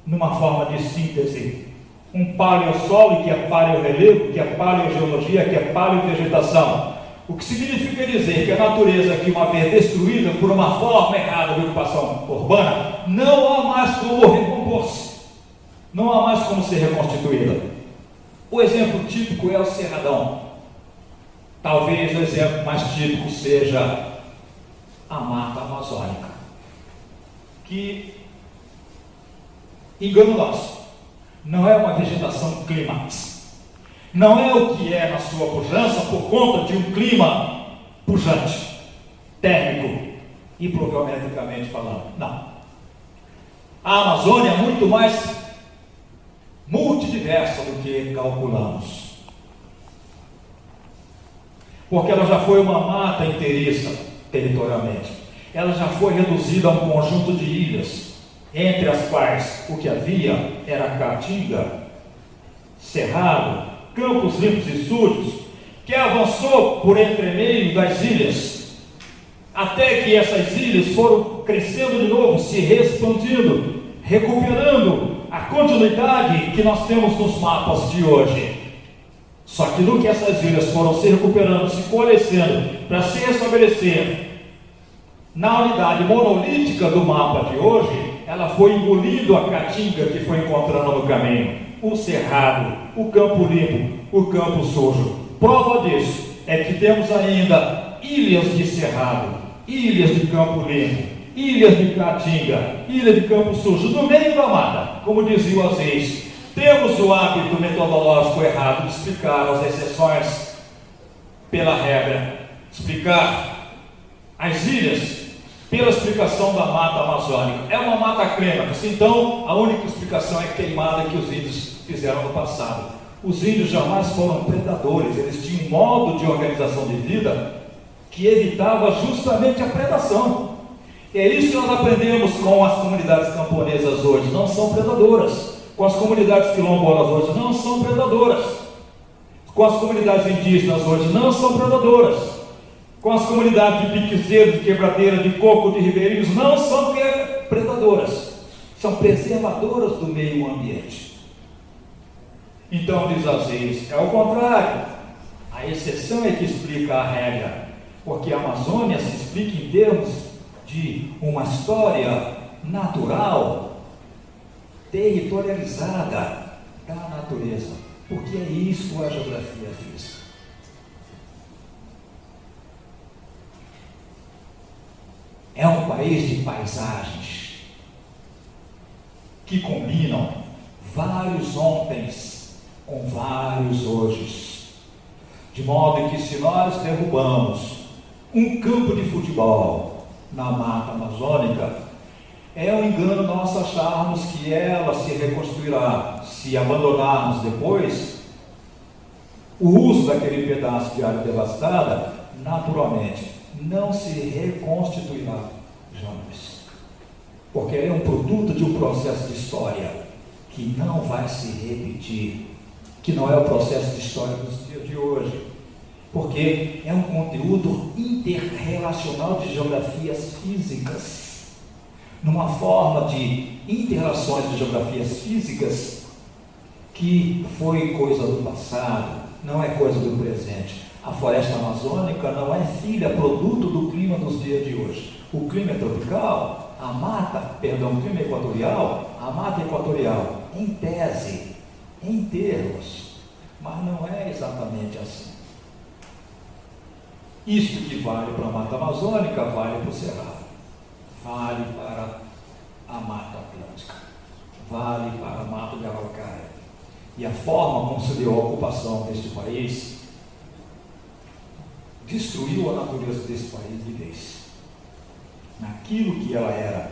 Speaker 1: numa forma de síntese um paleossolo, que é paleorrelevo, que é paleogeologia, que é paleovegetação. O que significa dizer que a natureza, que uma vez destruída por uma forma errada de ocupação urbana, não há mais como recompor-se, não há mais como ser reconstituída. O exemplo típico é o Cerradão. Talvez o exemplo mais típico seja a Mata Amazônica, que, engano nosso, não é uma vegetação clímax, não é o que é na sua pujança por conta de um clima pujante, térmico e pluviometricamente falando, não. A Amazônia é muito mais multidiversa do que calculamos, porque ela já foi uma mata inteiriça territorialmente, ela já foi reduzida a um conjunto de ilhas, entre as quais o que havia era caatinga, cerrado, campos limpos e sujos, que avançou por entremeio das ilhas, até que essas ilhas foram crescendo de novo, se expandindo, recuperando a continuidade que nós temos nos mapas de hoje. Só que no que essas ilhas foram se recuperando, se coalescendo, para se restabelecer na unidade monolítica do mapa de hoje, ela foi engolindo a caatinga que foi encontrando no caminho, o cerrado, o campo limpo, o campo sujo. Prova disso é que temos ainda ilhas de cerrado, ilhas de campo limpo, ilhas de caatinga, ilha de campo sujo, no meio da mata, como dizia o Aziz. Temos o hábito metodológico errado de explicar as exceções pela regra, explicar as ilhas pela explicação da mata amazônica. É uma mata clímax, então a única explicação é queimada que os índios fizeram no passado. Os índios jamais foram predadores, eles tinham um modo de organização de vida que evitava justamente a predação. É isso que nós aprendemos com as comunidades camponesas hoje, não são predadoras. Com as comunidades quilombolas hoje, não são predadoras. Com as comunidades indígenas hoje, não são predadoras. Com as comunidades de piquezeiros, de quebradeira, de coco, de ribeirinhos, não são predadoras. São preservadoras do meio ambiente. Então, diz Aziz, é o contrário. A exceção é que explica a regra. Porque a Amazônia se explica em termos de uma história natural, territorializada da natureza, porque é isso que a geografia diz. É um país de paisagens que combinam vários ontens com vários hojes, de modo que se nós derrubamos um campo de futebol na mata amazônica, é um engano nós acharmos que ela se reconstruirá, se abandonarmos depois o uso daquele pedaço de área devastada, naturalmente não se reconstituirá jamais, porque ele é um produto de um processo de história que não vai se repetir, que não é o processo de história dos dias de hoje, porque é um conteúdo interrelacional de geografias físicas, numa forma de inter-relações de geografias físicas que foi coisa do passado, não é coisa do presente. A floresta amazônica não é filha, produto do clima dos dias de hoje. O clima é tropical, o clima equatorial, a mata equatorial, em tese, em termos, mas não é exatamente assim. Isto que vale para a mata amazônica, vale para o cerrado. Vale para a Mata Atlântica, vale para a Mata de Araucária. E a forma como se deu a ocupação deste país destruiu a natureza desse país de vez, naquilo que ela era.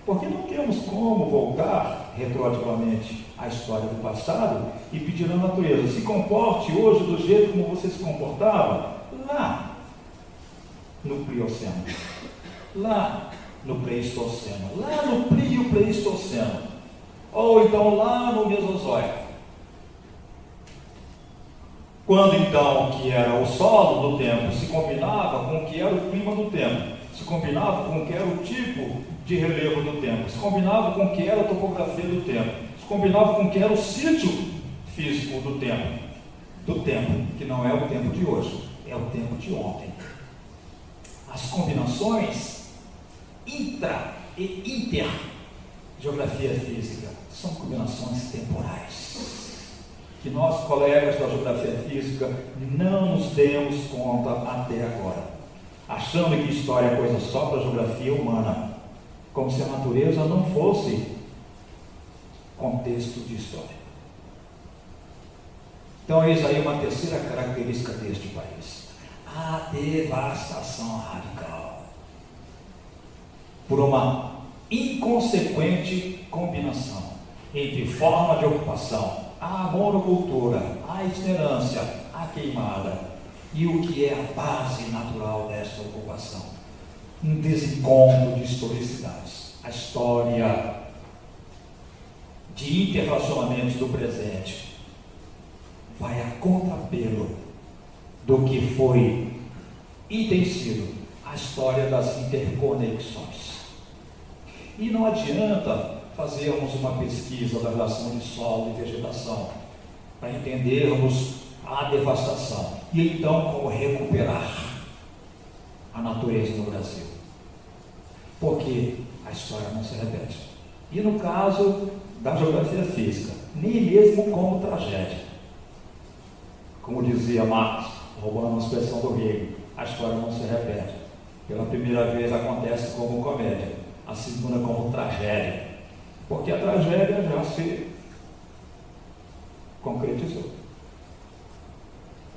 Speaker 1: Porque não temos como voltar retroativamente à história do passado e pedir à natureza: se comporte hoje do jeito como você se comportava lá no Plioceno, lá no Pleistoceno, lá no Plio-Pleistoceno, ou então lá no Mesozoico. Quando então o que era o solo do tempo se combinava com o que era o clima do tempo, se combinava com o que era o tipo de relevo do tempo, se combinava com o que era a topografia do tempo, se combinava com o que era o sítio físico do tempo, que não é o tempo de hoje, é o tempo de ontem. As combinações intra e inter geografia física são combinações temporais, que nós, colegas da geografia física, não nos demos conta até agora, achando que história é coisa só para a geografia humana, como se a natureza não fosse contexto de história. Então, eis aí uma terceira característica deste país: a devastação radical, por uma inconsequente combinação entre forma de ocupação, a monocultura, a itinerância, a queimada e o que é a base natural desta ocupação: um desencontro de historicidades. A história de interrelacionamentos do presente vai a contrapelo do que foi e tem sido a história das interconexões. E não adianta fazermos uma pesquisa da relação de solo e vegetação para entendermos a devastação e então como recuperar a natureza no Brasil, porque a história não se repete. E no caso da geografia física, nem mesmo como tragédia. Como dizia Marx, roubando uma expressão do Hegel, a história não se repete. Pela primeira vez acontece como comédia, a segunda como tragédia, porque a tragédia já se concretizou.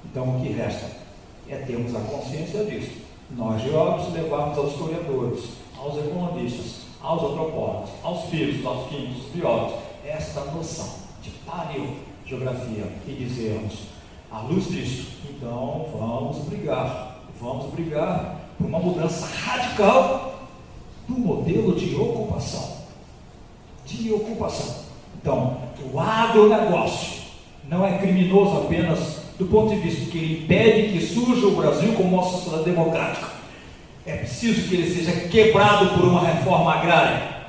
Speaker 1: Então o que resta é termos a consciência disso. Nós, geólogos, levarmos aos historiadores, aos economistas, aos antropólogos, aos físicos, aos químicos, aos biólogos, esta noção de paleogeografia e dizermos: à luz disso, então vamos brigar por uma mudança radical do modelo de ocupação. Então, o agronegócio não é criminoso apenas do ponto de vista que ele impede que surja o Brasil como uma sociedade democrática. É preciso que ele seja quebrado por uma reforma agrária,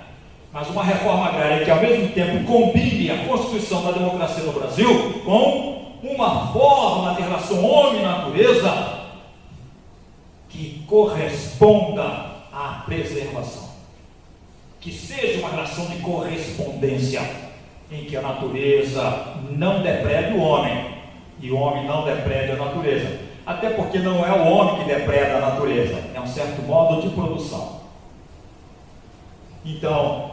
Speaker 1: mas uma reforma agrária que ao mesmo tempo combine a constituição da democracia no Brasil com uma forma de relação homem-natureza que corresponda à preservação, que seja uma relação de correspondência, em que a natureza não deprede o homem e o homem não deprede a natureza, até porque não é o homem que depreda a natureza, é um certo modo de produção. Então,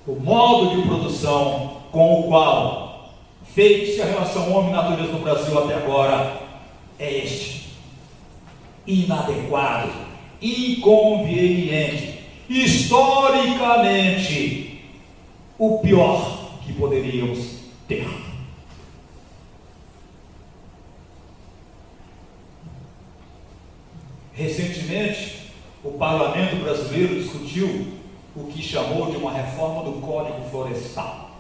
Speaker 1: o modo de produção com o qual fez-se a relação homem-natureza no Brasil até agora é este: inadequado, inconveniente, historicamente o pior que poderíamos ter. Recentemente, o parlamento brasileiro discutiu o que chamou de uma reforma do Código Florestal.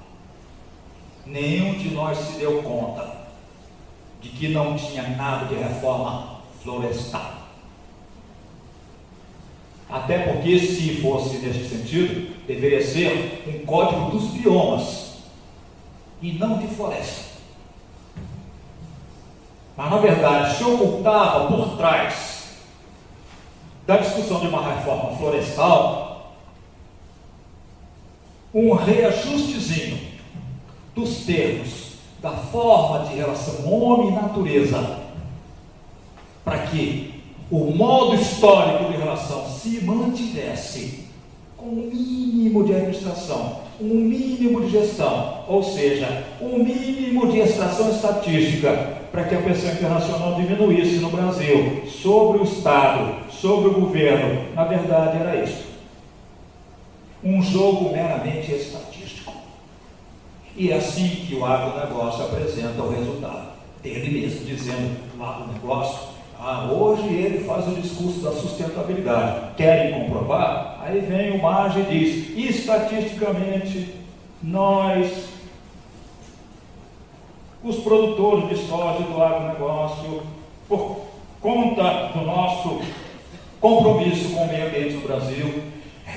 Speaker 1: Nenhum de nós se deu conta de que não tinha nada de reforma florestal. Até porque, se fosse neste sentido, deveria ser um código dos biomas e não de floresta. Mas, na verdade, se ocultava por trás da discussão de uma reforma florestal um reajustezinho dos termos, da forma de relação homem-natureza, para que o modo histórico de relação se mantivesse com um mínimo de administração, um mínimo de gestão, ou seja, um mínimo de extração estatística, para que a pressão internacional diminuísse no Brasil, sobre o Estado, sobre o governo. Na verdade era isso, um jogo meramente estatístico. E é assim que o agronegócio apresenta o resultado. Ele mesmo dizendo: o agronegócio, hoje ele faz o discurso da sustentabilidade. Querem comprovar? Aí vem o Marge e diz: estatisticamente, nós, os produtores de soja do agronegócio, por conta do nosso compromisso com o meio ambiente no Brasil,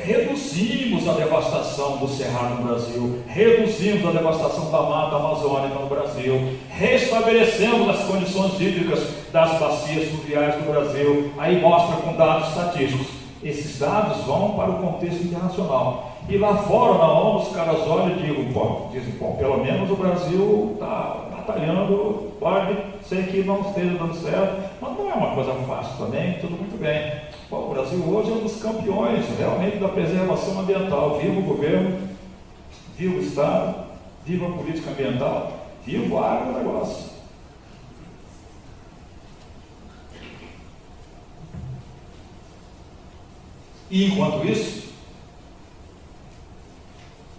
Speaker 1: reduzimos a devastação do cerrado no Brasil, reduzimos a devastação da mata amazônica no Brasil, restabelecemos as condições hídricas das bacias fluviais do Brasil. Aí mostra com dados estatísticos. Esses dados vão para o contexto internacional. E lá fora, na ONU, os caras olham e dizem, pelo menos o Brasil está batalhando, pode ser que não esteja dando certo, mas não é uma coisa fácil também, tudo muito bem. O Brasil hoje é um dos campeões realmente da preservação ambiental. Viva o governo, viva o Estado, viva a política ambiental, viva o agronegócio. E enquanto isso,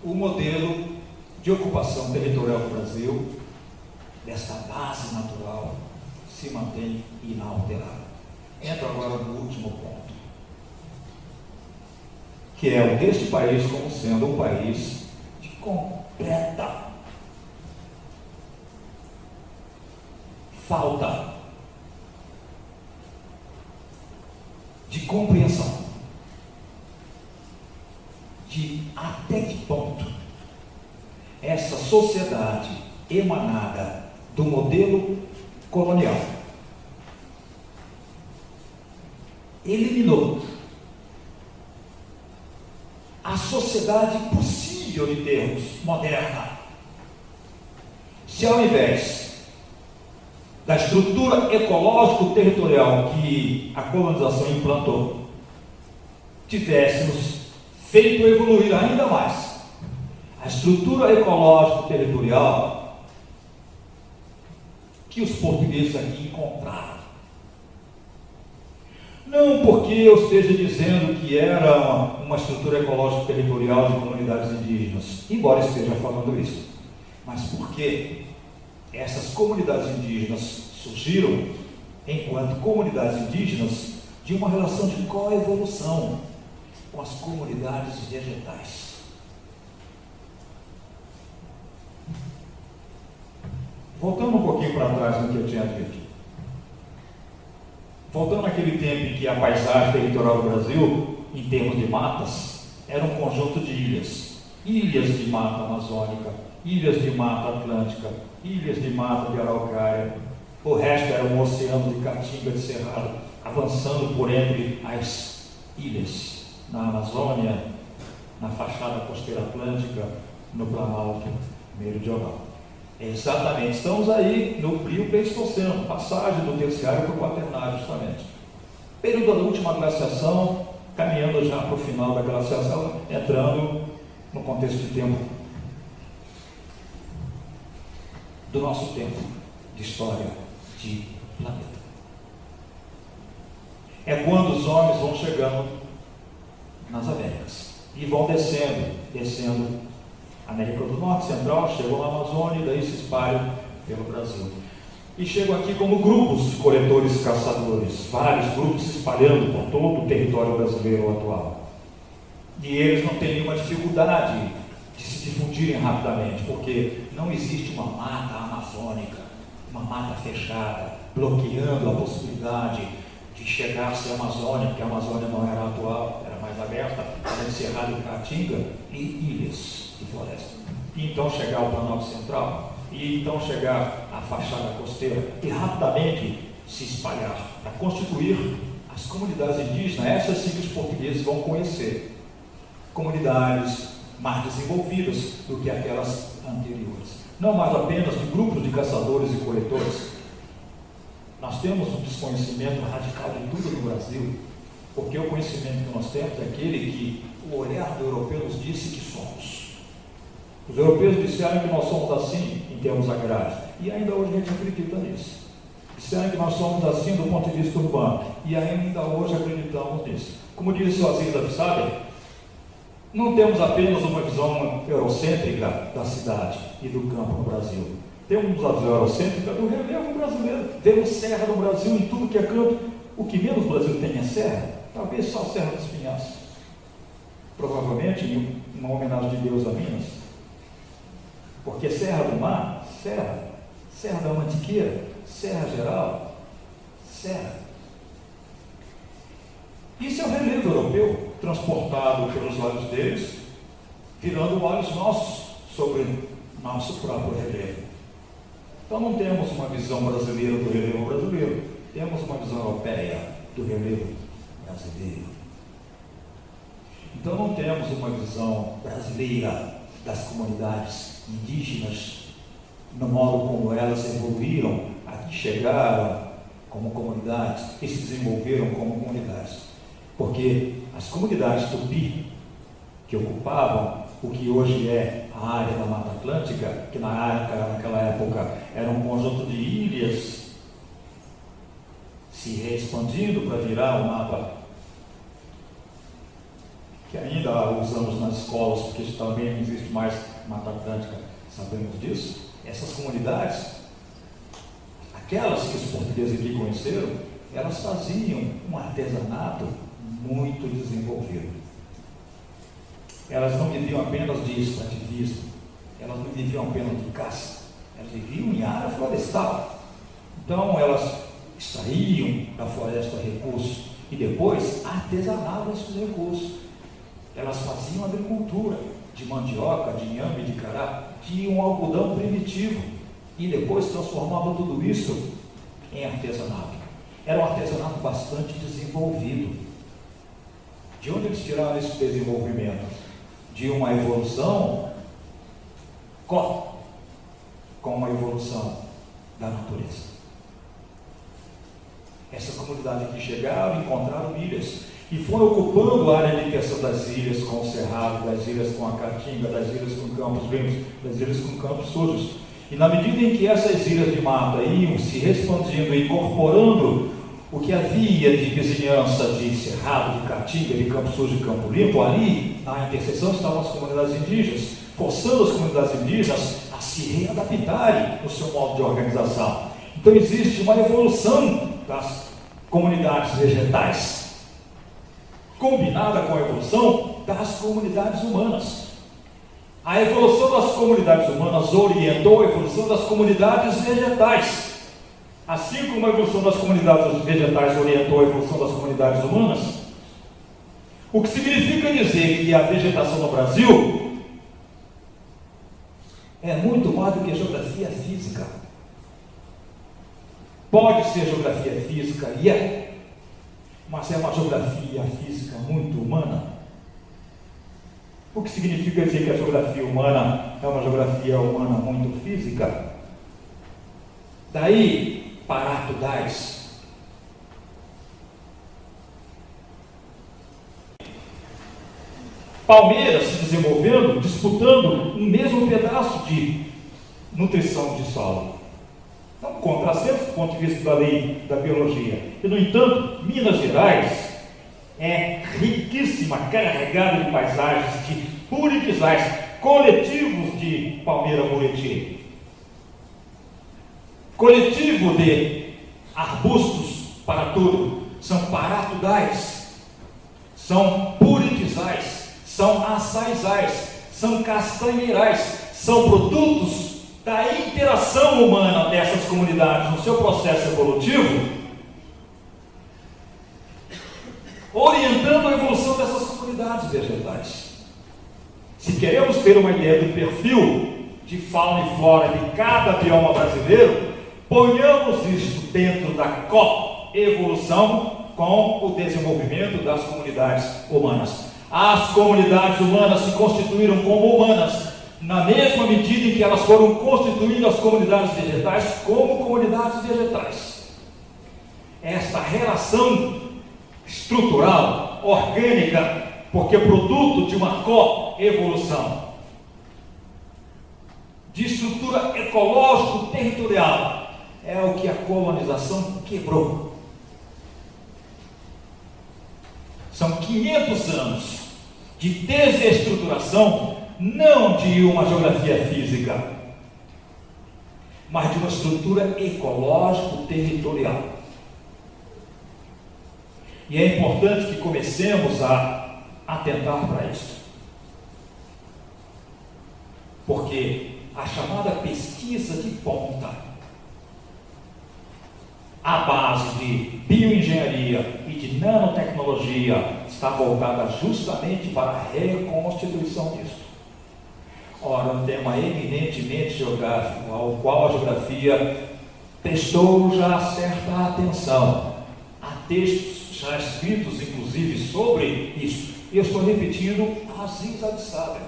Speaker 1: o modelo de ocupação territorial do Brasil, desta base natural, se mantém inalterado. Entro agora no último ponto, que é o deste país como sendo um país de completa falta de compreensão de até que ponto essa sociedade emanada do modelo colonial eliminou a sociedade possível de termos moderna. Se ao invés da estrutura ecológico-territorial que a colonização implantou, tivéssemos feito evoluir ainda mais a estrutura ecológico-territorial que os portugueses aqui encontraram. Não porque eu esteja dizendo que era uma estrutura ecológico-territorial de comunidades indígenas, embora esteja falando isso, mas porque essas comunidades indígenas surgiram enquanto comunidades indígenas de uma relação de coevolução com as comunidades vegetais. Voltando um pouquinho para trás no que eu tinha dito. Voltando àquele tempo em que a paisagem territorial do Brasil, em termos de matas, era um conjunto de ilhas. Ilhas de mata amazônica, ilhas de mata atlântica, ilhas de mata de araucária. O resto era um oceano de caatinga de cerrado, avançando por entre as ilhas, na Amazônia, na fachada costeira atlântica, no Planalto Meridional. Exatamente, estamos aí no Brio Pleistoceno, passagem do terciário para o quaternário, justamente. Período da última glaciação, caminhando já para o final da glaciação, entrando no contexto de tempo do nosso tempo de história de planeta. É quando os homens vão chegando nas Américas e vão descendo América do Norte, Central, chegam na Amazônia e daí se espalham pelo Brasil. E chegam aqui como grupos de coletores e caçadores, vários grupos se espalhando por todo o território brasileiro atual. E eles não têm nenhuma dificuldade de se difundirem rapidamente, porque não existe uma mata amazônica, uma mata fechada, bloqueando a possibilidade de chegar-se à Amazônia, porque a Amazônia não era atual, era mais aberta, era de cerrado e caatinga e ilhas de floresta. E então chegar ao Planalto Central, e então chegar à fachada costeira e rapidamente se espalhar para constituir as comunidades indígenas, essas sim que os portugueses vão conhecer. Comunidades mais desenvolvidas do que aquelas anteriores. Não mais apenas de grupos de caçadores e coletores. Nós temos um desconhecimento radical de tudo no Brasil, porque o conhecimento que nós temos é aquele que o olhar do europeu nos disse que somos. Os europeus disseram que nós somos assim em termos agrários, e ainda hoje a gente acredita nisso. Disseram que nós somos assim do ponto de vista urbano, e ainda hoje acreditamos nisso. Como disse o Aziz Absaber, não temos apenas uma visão eurocêntrica da cidade e do campo no Brasil. Temos a visão eurocêntrica do relevo brasileiro. Vemos serra no Brasil em tudo que é canto. O que menos o Brasil tem é serra, talvez só a Serra dos Pinhais. Provavelmente em uma homenagem de Deus a Minas. Porque Serra do Mar, Serra da Mantiqueira, Serra Geral, serra. Isso é o relevo europeu, transportado pelos olhos deles, virando olhos nossos sobre nosso próprio relevo. Então não temos uma visão brasileira do relevo brasileiro, temos uma visão europeia do relevo brasileiro. Então não temos uma visão brasileira das comunidades indígenas, no modo como elas evoluíram, aqui chegaram como comunidades e se desenvolveram como comunidades. Porque as comunidades tupi, que ocupavam o que hoje é a área da Mata Atlântica, que naquela época era um conjunto de ilhas se expandindo para virar um mapa que ainda usamos nas escolas, porque também não existe mais Mata Atlântica, sabemos disso. Essas comunidades, aquelas que os portugueses aqui conheceram, elas faziam um artesanato muito desenvolvido. Elas não viviam apenas de extrativismo, elas não viviam apenas de caça, elas viviam em área florestal. Então elas extraíam da floresta recursos e depois artesanavam esses recursos. Elas faziam agricultura de mandioca, de inhame, de cará, de um algodão primitivo e depois transformavam tudo isso em artesanato. Era um artesanato bastante desenvolvido. De onde eles tiraram esse desenvolvimento? De uma evolução com uma evolução da natureza. Essa comunidade que chegaram, encontraram ilhas e foram ocupando a área de intenção das ilhas com o cerrado, das ilhas com a caatinga, das ilhas com campos limpos, das ilhas com campos sujos. E na medida em que essas ilhas de mata iam se expandindo e incorporando o que havia de vizinhança de cerrado, de caatinga, de campo sujo e campo limpo, ali na interseção estavam as comunidades indígenas, forçando as comunidades indígenas a se readaptarem no seu modo de organização. Então existe uma evolução das comunidades vegetais, combinada com a evolução das comunidades humanas. A evolução das comunidades humanas orientou a evolução das comunidades vegetais. Assim como a evolução das comunidades vegetais orientou a evolução das comunidades humanas, o que significa dizer que a vegetação no Brasil é muito mais do que geografia física. Pode ser geografia física, e é, mas é uma geografia física muito humana. O que significa dizer que a geografia humana é uma geografia humana muito física? Daí, Pará Tudais. Palmeiras se desenvolvendo, disputando um mesmo pedaço de nutrição de solo. Então, contrassenso do ponto de vista da lei da biologia. E, no entanto, Minas Gerais é riquíssima, carregada de paisagens, de puriquizais, coletivos de palmeira-buriti, coletivo de arbustos para tudo, são paratudais, são puriquizais, são açaizais, são castanheirais, são produtos da interação humana dessas comunidades no seu processo evolutivo, orientando a evolução dessas comunidades vegetais. Se queremos ter uma ideia do perfil de fauna e flora de cada bioma brasileiro, ponhamos isto dentro da coevolução com o desenvolvimento das comunidades humanas. As comunidades humanas se constituíram como humanas na mesma medida em que elas foram constituindo as comunidades vegetais como comunidades vegetais. Esta relação estrutural, orgânica, porque é produto de uma coevolução, de estrutura ecológico-territorial, é o que a colonização quebrou. São 500 anos de desestruturação, não de uma geografia física, mas de uma estrutura ecológico-territorial. E é importante que comecemos a atentar para isso. Porque a chamada pesquisa de ponta A base de bioengenharia e de nanotecnologia está voltada justamente para a reconstituição disso. Ora, um tema eminentemente geográfico, ao qual a geografia prestou já certa atenção. Há textos já escritos, inclusive, sobre isso. E eu estou repetindo Aziz Absaber.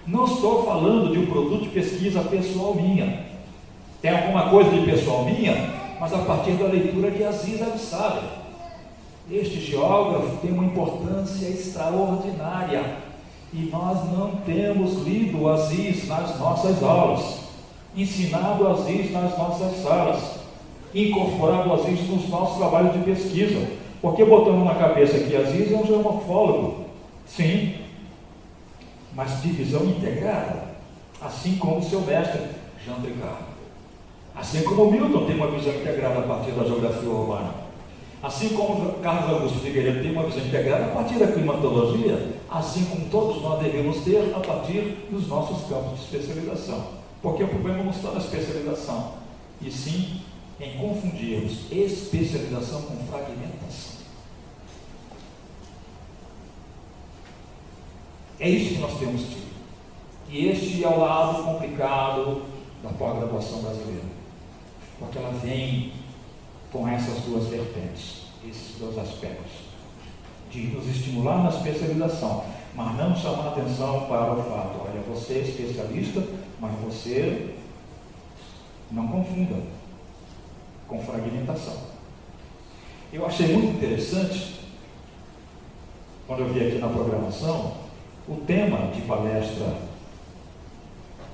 Speaker 1: Não estou falando de um produto de pesquisa pessoal minha. Tem alguma coisa de pessoal minha, mas a partir da leitura de Aziz Absaber. Este geógrafo tem uma importância extraordinária e nós não temos lido Aziz nas nossas aulas, ensinado Aziz nas nossas salas, incorporado Aziz nos nossos trabalhos de pesquisa, porque botamos na cabeça que Aziz é um geomorfólogo, sim, mas de visão integrada, assim como seu mestre Jean Tricard. Assim como Milton tem uma visão integrada a partir da geografia urbana, assim como Carlos Augusto Figueiredo tem uma visão integrada a partir da climatologia, assim como todos nós devemos ter a partir dos nossos campos de especialização. Porque o problema não está na especialização, e sim em confundirmos especialização com fragmentação. É isso que nós temos tido. E este é o lado complicado da pós-graduação brasileira, porque ela vem com essas duas vertentes, esses dois aspectos, de nos estimular na especialização, mas não chamar atenção para o fato, olha, você é especialista, mas você não confunda com fragmentação. Eu achei muito interessante, quando eu vi aqui na programação, o tema de palestra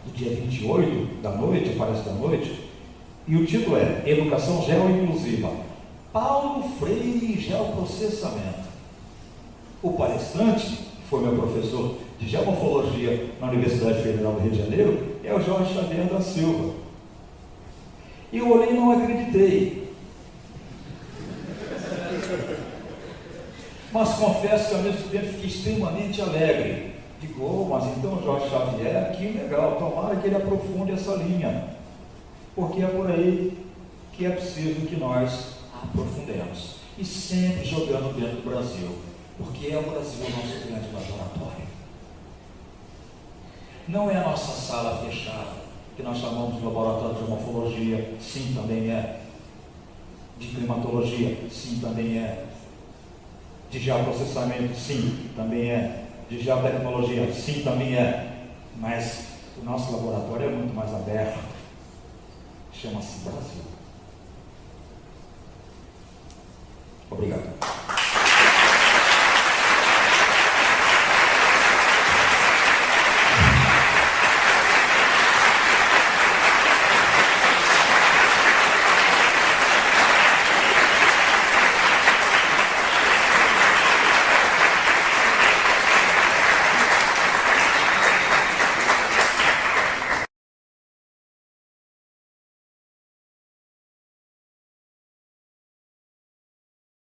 Speaker 1: do dia 28 da noite, parece da noite, e o título é Educação Geoinclusiva, Paulo Freire e Geoprocessamento. O palestrante, que foi meu professor de Geomorfologia na Universidade Federal do Rio de Janeiro, é o Jorge Xavier da Silva. E eu olhei e não acreditei. Mas confesso que ao mesmo tempo fiquei extremamente alegre. Digo, oh, mas então o Jorge Xavier, que legal, tomara que ele aprofunde essa linha. Porque é por aí que é preciso que nós aprofundemos. E sempre jogando dentro do Brasil. Porque é o Brasil o nosso grande laboratório. Não é a nossa sala fechada, que nós chamamos de laboratório de morfologia, sim, também é. De climatologia, sim, também é. De geoprocessamento, sim, também é. De geotecnologia, sim, também é. Mas o nosso laboratório é muito mais aberto. Chama-se Brasil. Obrigado.